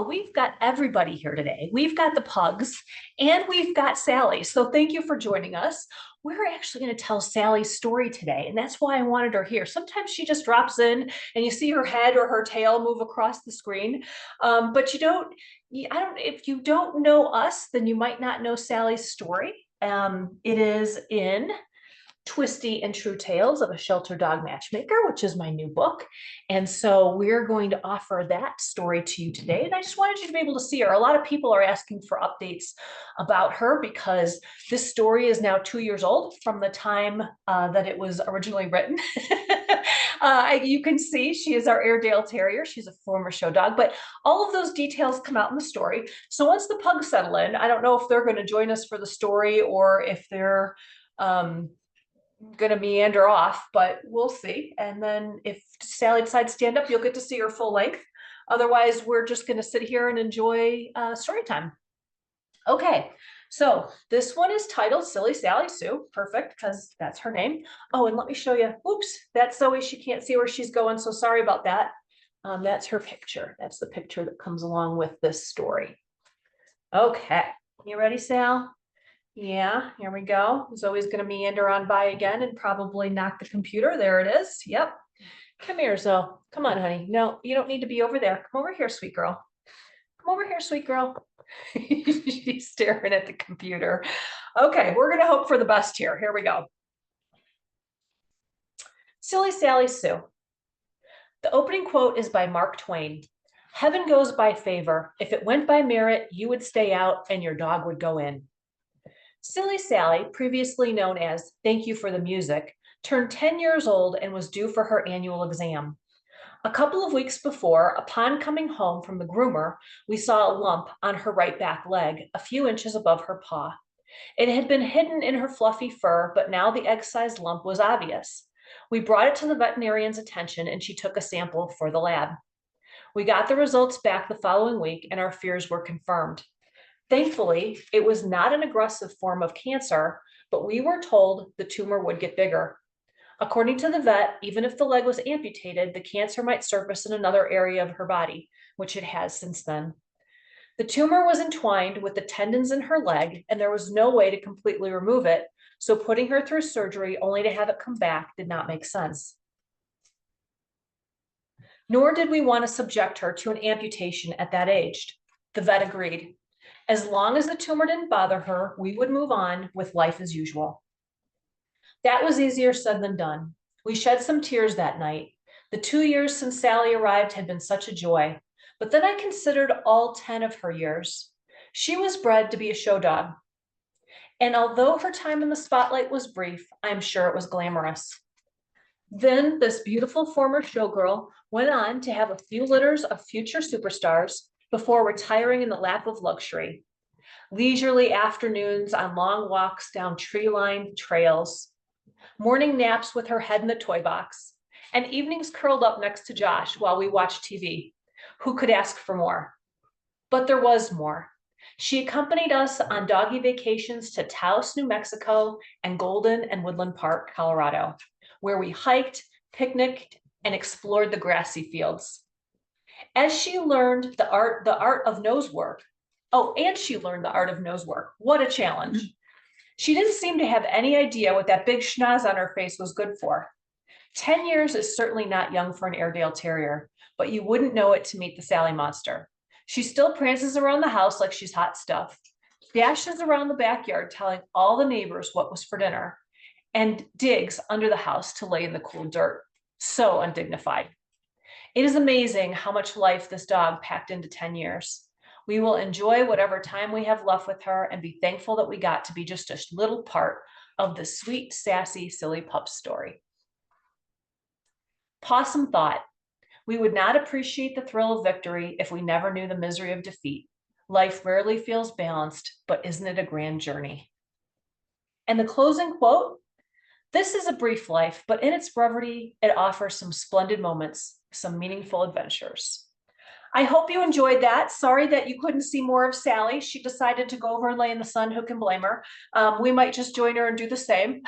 Well, we've got everybody here today. We've got the pugs and we've got Sally. So thank you for joining us. We're actually going to tell Sally's story today, and that's why I wanted her here. Sometimes she just drops in and you see her head or her tail move across the screen. But I don't, if you don't know us, then you might not know Sally's story. It is in Twisty and True Tales of a Shelter Dog Matchmaker, which is my new book. And so we're going to offer that story to you today. And I just wanted you to be able to see her. A lot of people are asking for updates about her because this story is now 2 years old from the time that it was originally written. You can see she is our Airedale Terrier. She's a former show dog, but all of those details come out in the story. So once the pugs settle in, I don't know if they're going to join us for the story or if they're going to meander off, but we'll see. And then if Sally decides to stand up, you'll get to see her full length. Otherwise, we're just going to sit here and enjoy story time. Okay, so this one is titled Silly Sally Sue. Perfect, because that's her name. Oh, and let me show you. Oops, that's Zoe. She can't see where she's going, so sorry about that. That's her picture. That's the picture that comes along with this story. Okay, you ready, Sal? Yeah, here we go. Zoe's going to meander on by again and probably knock the computer. There it is. Yep. Come here, Zoe. Come on, honey. No, you don't need to be over there. Come over here, sweet girl. Come over here, sweet girl. She's staring at the computer. Okay, we're going to hope for the best here. Here we go. Silly Sally Sue. The opening quote is by Mark Twain. Heaven goes by favor. If it went by merit, you would stay out and your dog would go in. Silly Sally, previously known as Thank You for the Music, turned 10 years old and was due for her annual exam. A couple of weeks before, upon coming home from the groomer, we saw a lump on her right back leg, a few inches above her paw. It had been hidden in her fluffy fur, but now the egg-sized lump was obvious. We brought it to the veterinarian's attention and she took a sample for the lab. We got the results back the following week and our fears were confirmed. Thankfully, it was not an aggressive form of cancer, but we were told the tumor would get bigger. According to the vet, even if the leg was amputated, the cancer might surface in another area of her body, which it has since then. The tumor was entwined with the tendons in her leg, and there was no way to completely remove it, so putting her through surgery only to have it come back did not make sense. Nor did we want to subject her to an amputation at that age. The vet agreed. As long as the tumor didn't bother her, we would move on with life as usual. That was easier said than done. We shed some tears that night. The 2 years since Sally arrived had been such a joy, but then I considered all 10 of her years. She was bred to be a show dog. And although her time in the spotlight was brief, I'm sure it was glamorous. Then this beautiful former showgirl went on to have a few litters of future superstars before retiring in the lap of luxury. Leisurely afternoons on long walks down tree-lined trails, morning naps with her head in the toy box, and evenings curled up next to Josh while we watched TV. Who could ask for more? But there was more. She accompanied us on doggy vacations to Taos, New Mexico, and Golden and Woodland Park, Colorado, where we hiked, picnicked, and explored the grassy fields. As she learned the art of nose work. Oh, and she learned the art of nose work. What a challenge. She didn't seem to have any idea what that big schnoz on her face was good for. 10 years is certainly not young for an Airedale Terrier, but you wouldn't know it to meet the Sally monster. She still prances around the house like she's hot stuff, dashes around the backyard telling all the neighbors what was for dinner, and digs under the house to lay in the cool dirt. So undignified. It is amazing how much life this dog packed into 10 years. We will enjoy whatever time we have left with her and be thankful that we got to be just a little part of the sweet, sassy, silly pup story. Possum thought, we would not appreciate the thrill of victory if we never knew the misery of defeat. Life rarely feels balanced, but isn't it a grand journey? And the closing quote, this is a brief life, but in its brevity, it offers some splendid moments, some meaningful adventures. I hope you enjoyed that. Sorry that you couldn't see more of Sally. She decided to go over and lay in the sun. Who can blame her? We might just join her and do the same.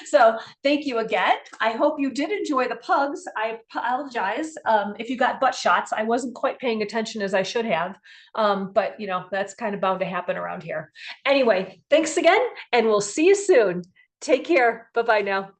So thank you again. I hope you did enjoy the pugs. I apologize if you got butt shots. I wasn't quite paying attention as I should have. But you know, that's kind of bound to happen around here. Anyway, thanks again, and we'll see you soon. Take care. Bye-bye now.